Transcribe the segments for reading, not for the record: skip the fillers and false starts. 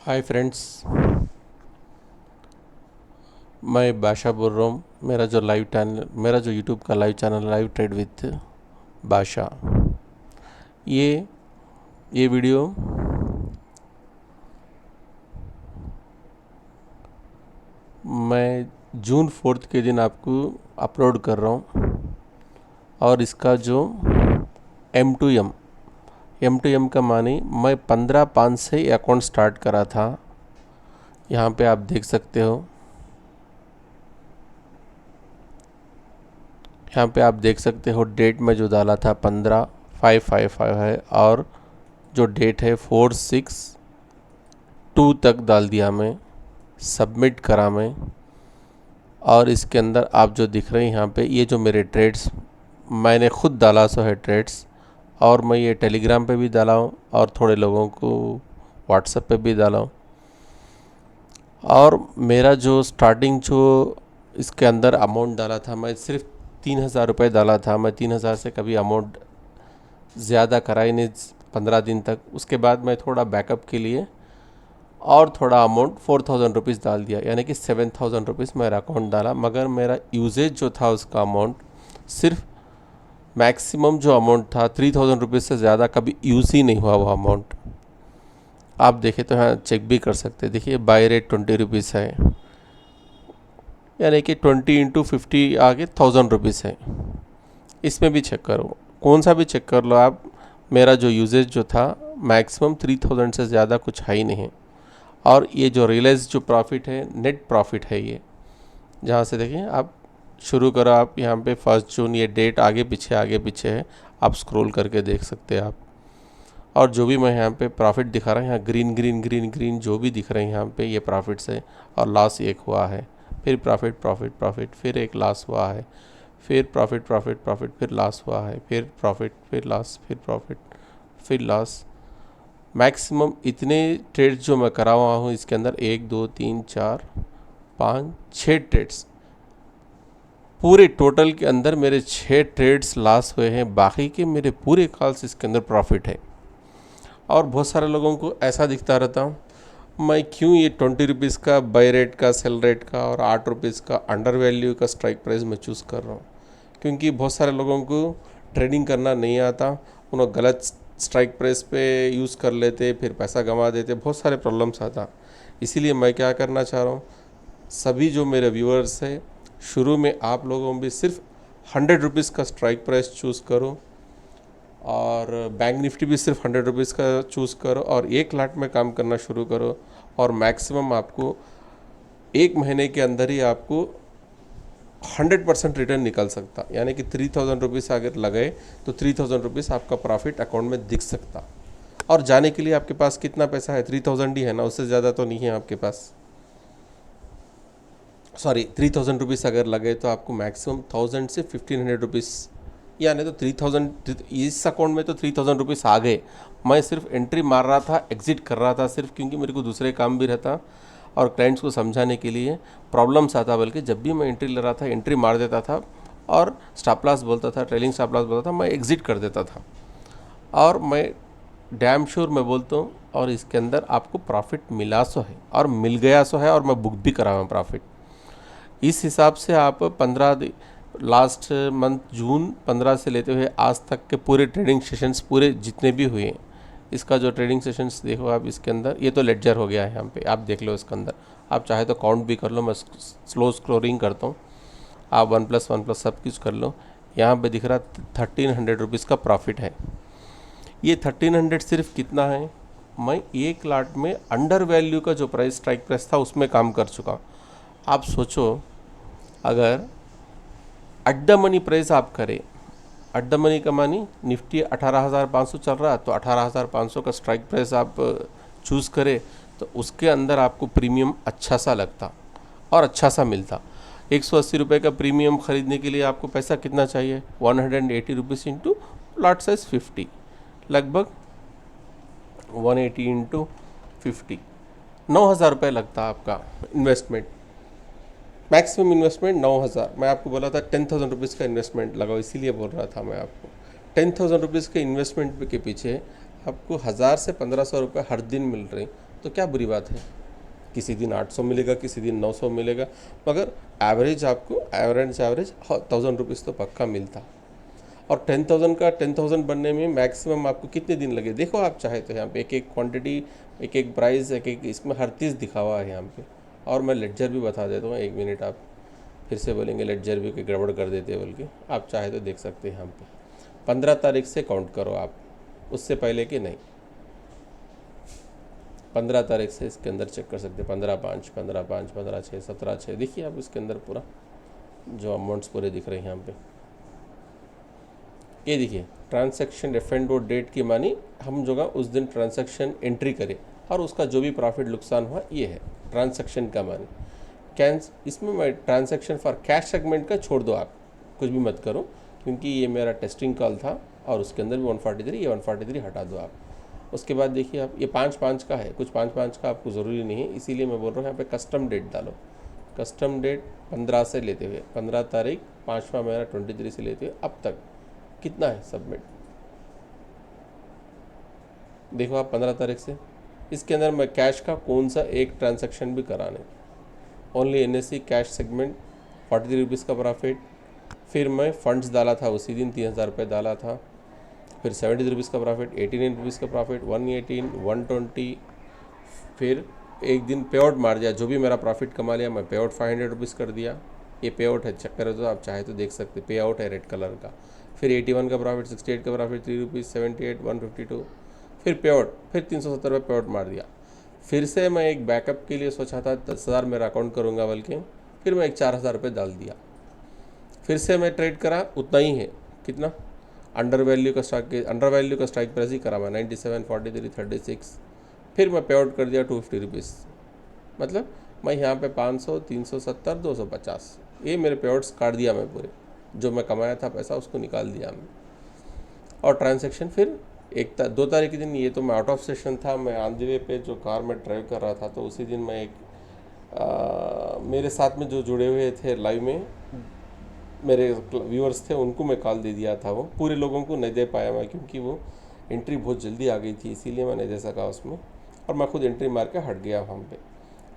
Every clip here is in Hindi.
हाय फ्रेंड्स, मैं बादशाह बोल रहा हूँ। मेरा जो यूट्यूब का live channel live trade with बादशाह, ये ये वीडियो मैं जून 4 के दिन आपको अपलोड कर रहा हूँ। और इसका जो M2M का मानी, मैं 15/5 से ही अकाउंट स्टार्ट करा था। यहाँ पे आप देख सकते हो, डेट में जो डाला था 15/5/55 है, और जो डेट है 4/6/2 तक डाल दिया मैं, सबमिट करा मैं। और इसके अंदर आप जो दिख रहे हैं यहाँ पे, ये जो मेरे ट्रेड्स मैंने खुद डाला सो है ट्रेड्स, और मैं ये टेलीग्राम पे भी डाला हूँ और थोड़े लोगों को व्हाट्सएप पे भी डाला हूँ। और मेरा जो स्टार्टिंग जो इसके अंदर अमाउंट डाला था, मैं सिर्फ 3,000 रुपये डाला था। मैं 3,000 से कभी अमाउंट ज़्यादा करा ही नहीं 15 दिन तक। उसके बाद मैं थोड़ा बैकअप के लिए और थोड़ा अमाउंट 4,000 रुपीज़ डाल दिया, यानी कि 7,000 रुपीज़ मेरा अकाउंट डाला। मगर मेरा यूजेज जो था उसका अमाउंट, सिर्फ मैक्सिमम जो अमाउंट था 3,000 रुपीज़ से ज़्यादा कभी यूज़ ही नहीं हुआ वो अमाउंट। आप देखें तो हाँ, चेक भी कर सकते हैं। देखिए, बाय रेट 20 रुपीज़ है, यानी कि 20 इंटू 50 आगे 1,000 रुपीज़ है। इसमें भी चेक करो, कौन सा भी चेक कर लो आप। मेरा जो यूजेज जो था मैक्सिमम 3,000 से ज़्यादा कुछ है ही नहीं। और ये जो रियलाइज जो प्रॉफिट है, नेट प्रॉफिट है ये। जहाँ से देखें आप, शुरू करो आप यहाँ पे 1 जून, ये डेट आगे पीछे है, आप स्क्रॉल करके देख सकते हैं आप। और जो भी मैं यहाँ पे प्रॉफिट दिखा रहा हूँ, यहाँ ग्रीन ग्रीन ग्रीन ग्रीन जो भी दिख रहे हैं यहाँ पे, ये प्रॉफिट्स है। और लॉस एक हुआ है, फिर प्रॉफिट प्रॉफिट प्रॉफिट, फिर एक लॉस हुआ है, फिर प्रॉफिट प्रॉफिट प्रॉफिट, फिर लॉस हुआ है, फिर प्रॉफिट, फिर लॉस, फिर प्रॉफिट, फिर लॉस। मैक्सिमम इतने ट्रेड्स जो मैं करा हुआ हूँ इसके अंदर, 1 2 3 4 5 6 ट्रेड्स, पूरे टोटल के अंदर मेरे 6 ट्रेड्स लॉस हुए हैं। बाकी के मेरे पूरे कॉल्स इसके अंदर प्रॉफिट है। और बहुत सारे लोगों को ऐसा दिखता रहता हूँ, मैं क्यों ये 20 रुपीज़ का बाय रेट का, सेल रेट का, और 8 रुपीज़ का अंडर वैल्यू का स्ट्राइक प्राइस में चूज़ कर रहा हूँ। क्योंकि बहुत सारे लोगों को ट्रेडिंग करना नहीं आता, उन्होंने गलत स्ट्राइक प्राइस पे यूज़ कर लेते, फिर पैसा गंवा देते, बहुत सारे प्रॉब्लम्स आता। इसीलिए मैं क्या करना चाह रहा हूँ, सभी जो मेरे व्यूअर्स हैं, शुरू में आप लोगों भी सिर्फ 100 रुपीज़ का स्ट्राइक प्राइस चूज़ करो, और बैंक निफ्टी भी सिर्फ 100 रुपीज़ का चूज़ करो, और 1 लाख में काम करना शुरू करो। और मैक्सिमम आपको 1 महीने के अंदर ही आपको 100% रिटर्न निकल सकता, यानी कि 3,000 रुपीज़ अगर लगे तो 3,000 रुपीज़ आपका प्रॉफिट अकाउंट में दिख सकता। और जाने के लिए आपके पास कितना पैसा है? 3,000 ही है ना, उससे ज़्यादा तो नहीं है आपके पास। सॉरी, 3,000 रुपीज़ अगर लगे तो आपको मैक्सिमम 1,000 से 1,500 रुपीज़, यानी तो 3,000 इस अकाउंट में तो 3,000 रुपीज़ आ गए। मैं सिर्फ एंट्री मार रहा था, एग्ज़िट कर रहा था सिर्फ, क्योंकि मेरे को दूसरे काम भी रहता और क्लाइंट्स को समझाने के लिए प्रॉब्लम्स आता। बल्कि जब भी मैं एंट्री ले रहा था, एंट्री मार देता था और स्टॉप लॉस बोलता था, ट्रेलिंग स्टॉप लॉस बोलता था, मैं एग्ज़िट कर देता था। और मैं डैम श्योर मैं बोलता हूँ, और इसके अंदर आपको प्रॉफिट मिला सो है और मिल गया सो है, और मैं बुक भी करा हुआ प्रॉफिट। इस हिसाब से आप 15 लास्ट मंथ जून 15 से लेते हुए आज तक के पूरे ट्रेडिंग सेशंस, पूरे जितने भी हुए हैं, इसका जो ट्रेडिंग सेशंस देखो आप इसके अंदर, ये तो लेडजर हो गया है। यहाँ पे आप देख लो, इसके अंदर आप चाहे तो काउंट भी कर लो, मैं स्लो स्क्रोलिंग करता हूँ, आप 1+1+ सब कुछ कर लो। यहाँ पे दिख रहा 1,300 रुपीज़ का प्रॉफिट है। ये 1,300 सिर्फ कितना है, मैं 1 लाख में अंडर वैल्यू का जो प्राइस स्ट्राइक प्राइस था उसमें काम कर चुका। आप सोचो, अगर एट द मनी प्राइस आप करें, एट द मनी का मानी निफ्टी 18,500 चल रहा है, तो 18,500 का स्ट्राइक प्राइस आप चूज़ करें, तो उसके अंदर आपको प्रीमियम अच्छा सा लगता और अच्छा सा मिलता। 180 रुपये का प्रीमियम ख़रीदने के लिए आपको पैसा कितना चाहिए? 180 रुपीज़ इंटू लॉट साइज 50, लगभग 180 इंटू 50, 9,000 रुपये लगता आपका इन्वेस्टमेंट। Maximum investment 9,000। मैं आपको बोला था 10,000 रुपीज़ का इन्वेस्टमेंट लगाओ, इसीलिए बोल रहा था मैं आपको। 10,000 रुपीज़ के इन्वेस्टमेंट के पीछे आपको 1,000 से 1,500 रुपये हर दिन मिल रहे, तो क्या बुरी बात है। किसी दिन 800 मिलेगा, किसी दिन 900 मिलेगा, मगर एवरेज आपको एवरेज 1000 रुपीज़ तो पक्का मिलता। और 10,000 का 10,000 बनने में मैक्सिमम आपको कितने दिन लगे देखो आप चाहे तो। यहाँ पे एक एक क्वांटिटी, एक एक प्राइस, एक एक इसमें हर चीज़ दिखा हुआ है यहाँ पे। और मैं लेडजर भी बता देता हूँ, 1 मिनट। आप फिर से बोलेंगे लेडजर भी कि गड़बड़ कर देते बोल के, आप चाहे तो देख सकते हैं यहाँ पे। 15 तारीख से काउंट करो आप, उससे पहले कि नहीं। 15 तारीख से इसके अंदर चेक कर सकते हैं। 15/5, 15/5, 15/6, 17/6, देखिए आप इसके अंदर पूरा जो अमाउंट्स पूरे दिख रहे हैं यहाँ पे। ये देखिए ट्रांसैक्शन F&O डेट की मानी हम जो उस दिन ट्रांसैक्शन एंट्री करें और उसका जो भी प्रॉफिट नुकसान हुआ ये है ट्रांसैक्शन का मानी। इसमें मैं ट्रांसैक्शन फॉर कैश सेगमेंट का छोड़ दो, आप कुछ भी मत करो, क्योंकि ये मेरा टेस्टिंग कॉल था और उसके अंदर भी 143, ये 143 हटा दो आप। उसके बाद देखिए आप ये 5/5 का है, कुछ 5/5 का आपको ज़रूरी नहीं है, इसीलिए मैं बोल रहा हूँ यहाँ पे कस्टम डेट डालो। कस्टम डेट 15 से लेते हुए 15 तारीख 5वां महीना 23 से लेते हुए अब तक कितना है सबमिट, देखो आप 15 तारीख से। इसके अंदर मैं कैश का कौन सा एक ट्रांजैक्शन भी कराने, only NSE cash segment 43 rupees का प्रॉफिट। फिर मैं फंड्स डाला था उसी दिन 3000 रुपये डाला था। फिर 70 रुपीज़ का प्रॉफिट, 89 रुपीज़ का प्रॉफिट, 118, 120। फिर एक दिन पे आउट मार दिया, जो भी मेरा प्रॉफिट कमा लिया मैं पे आउट 500 रुपीज़ कर दिया। ये पे आउट है, चेक करो तो आप चाहे तो देख सकते, पे आउट है रेड कलर का। फिर 81 का प्रॉफिट, 68 का प्रॉफिट, 3 रुपीज़, 78, 152। फिर पे आउट, फिर 370 रुपये पे आउट मार दिया। फिर से मैं एक बैकअप के लिए सोचा था 10,000 मेरा अकाउंट करूँगा बल्कि, फिर मैं एक 4,000 रुपये डाल दिया। फिर से मैं ट्रेड करा, उतना ही है, कितना अंडर वैल्यू का स्ट्राइक प्राइस ही करा मैं 97, 43, 36। फिर मैं पे आउट कर दिया 250 रुपीज़। मतलब मैं यहाँ पे 500, 370, 250 ये मेरे पे आउट्स काट दिया मैं पूरे, जो मैं कमाया था पैसा उसको निकाल दिया मैं। और ट्रांजैक्शन फिर 2 तारीख के दिन, ये तो मैं आउट ऑफ सेशन था, मैं ऑन द वे पे जो कार में ड्राइव कर रहा था, तो उसी दिन मैं मेरे साथ में जो जुड़े हुए थे लाइव में मेरे व्यूअर्स थे, उनको मैं कॉल दे दिया था। वो पूरे लोगों को नहीं दे पाया मैं, क्योंकि वो एंट्री बहुत जल्दी आ गई थी, इसीलिए मैं नहीं दे सका उसमें। और मैं खुद एंट्री मार के हट गया वहाँ पे।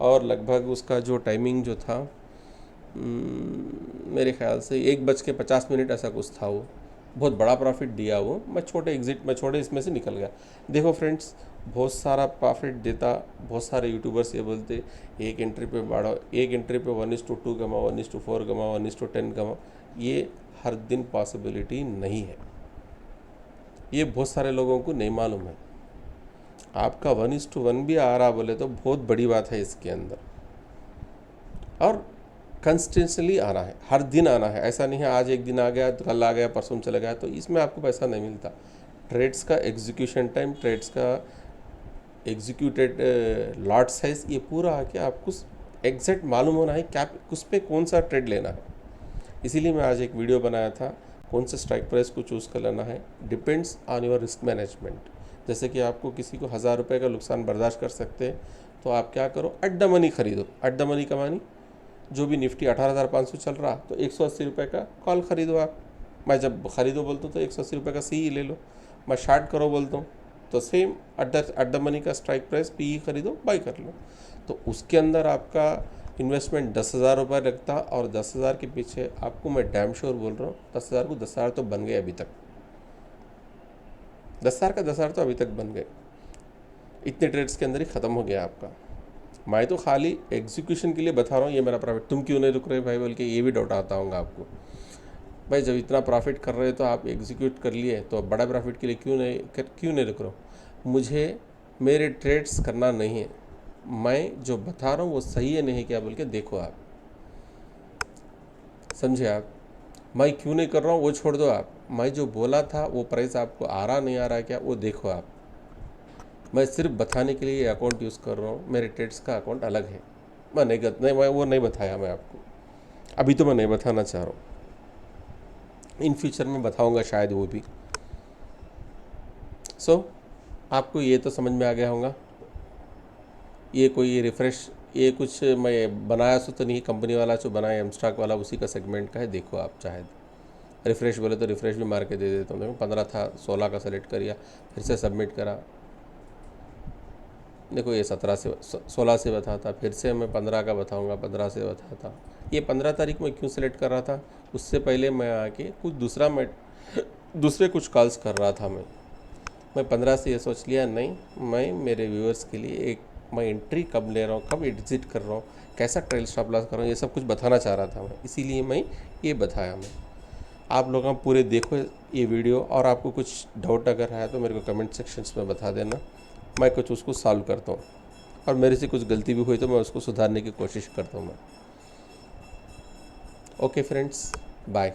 और लगभग उसका जो टाइमिंग जो था मेरे ख्याल से 1:50 ऐसा कुछ था। वो बहुत बड़ा प्रॉफिट दिया वो, मैं छोटे इसमें से निकल गया। देखो फ्रेंड्स, बहुत सारा प्रॉफिट देता, बहुत सारे यूट्यूबर्स ये बोलते एक एंट्री पे बढ़ाओ, एक एंट्री पे 1:2 कमाओ, 1:4 कमाओ, 1:10 कमाओ। ये हर दिन पॉसिबिलिटी नहीं है, ये बहुत सारे लोगों को नहीं मालूम है। आपका 1:1 भी आ रहा बोले तो बहुत बड़ी बात है इसके अंदर। और कंसिस्टेंटली आना है, हर दिन आना है, ऐसा नहीं है आज एक दिन आ गया तो कल आ गया परसों चला गया, तो इसमें आपको पैसा नहीं मिलता। ट्रेड्स का एग्जीक्यूशन टाइम, ट्रेड्स का एग्जीक्यूटेड लॉट साइज, ये पूरा आके आपको एग्जैक्ट मालूम होना है क्या उस पर कौन सा ट्रेड लेना है। इसीलिए मैं आज एक वीडियो बनाया था, कौन से स्ट्राइक प्राइस को चूज़ कर लेना है, depends on your risk management. जैसे कि आपको किसी को 1000 रुपये का नुकसान बर्दाश्त कर सकते हैं, तो आप क्या करो, एट द मनी खरीदो। एट द मनी का मानी जो भी निफ्टी 18,500 चल रहा, तो 180 रुपये का कॉल ख़रीदो आप। मैं जब ख़रीदो बोलता हूँ तो 180 रुपये का सी ले लो। मैं शार्ट करो बोलता हूँ तो सेम एट द मनी का स्ट्राइक प्राइस PE खरीदो, बाई कर लो। तो उसके अंदर आपका इन्वेस्टमेंट 10,000 रुपये लगता, और 10,000 के पीछे आपको मैं डैम श्योर बोल रहा हूँ 10,000 को 10,000 तो बन गए अभी तक। 10,000 का 10,000 तो अभी तक बन गए, इतने ट्रेड्स के अंदर ही ख़त्म हो गया आपका। मैं तो खाली एग्जीक्यूशन के लिए बता रहा हूँ, ये मेरा प्रॉफिट तुम क्यों नहीं रुक रहे भाई बोल के ये भी डाउट आता होगा आपको। भाई जब इतना प्रॉफिट कर रहे हो तो आप एग्जीक्यूट कर लिए, तो बड़ा प्रॉफिट के लिए क्यों नहीं रुक रहे हो। मुझे मेरे ट्रेड्स करना नहीं है, मैं जो बता रहा हूँ वो सही है नहीं क्या बोल के देखो आप, समझे आप। मैं क्यों नहीं कर रहा हूँ वो छोड़ दो आप, मैं जो बोला था वो प्राइस आपको आ रहा नहीं आ रहा क्या वो देखो आप। मैं सिर्फ बताने के लिए ये अकाउंट यूज़ कर रहा हूँ, मेरे ट्रेड्स का अकाउंट अलग है। मैं वो नहीं बताया मैं आपको, अभी तो मैं नहीं बताना चाह रहा हूँ, इन फ्यूचर में बताऊँगा शायद वो भी। आपको ये तो समझ में आ गया होगा। ये रिफ़्रेश, ये कुछ मैं बनाया सो तो नहीं, कंपनी वाला जो बनाया एमस्टॉक वाला उसी का सेगमेंट का है, देखो आप चाहे रिफ़्रेश बोले तो रिफ़्रेश भी मार के दे देता हूँ। देखो 15 था, 16 का सेलेक्ट करिया, फिर से सबमिट करा, देखो ये 17 से 16 से बताता, फिर से मैं 15 का बताऊंगा, 15 से बताता। ये 15 तारीख में क्यों सेलेक्ट कर रहा था, उससे पहले मैं आके कुछ दूसरे कुछ कॉल्स कर रहा था। मैं 15 से ये सोच लिया, नहीं मैं मेरे व्यूअर्स के लिए मैं एंट्री कब ले रहा हूँ, कब एग्जिट कर रहा हूँ, कैसा ट्रेल स्टॉप लॉस कर रहा हूँ, ये सब कुछ बताना चाह रहा था मैं, इसीलिए मैं ये बताया। आप लोग पूरे देखो ये वीडियो, और आपको कुछ डाउट अगर है तो मेरे को कमेंट सेक्शंस में बता देना, मैं कुछ उसको सॉल्व करता हूँ, और मेरे से कुछ गलती भी हुई तो मैं उसको सुधारने की कोशिश करता हूँ मैं। Okay friends, bye.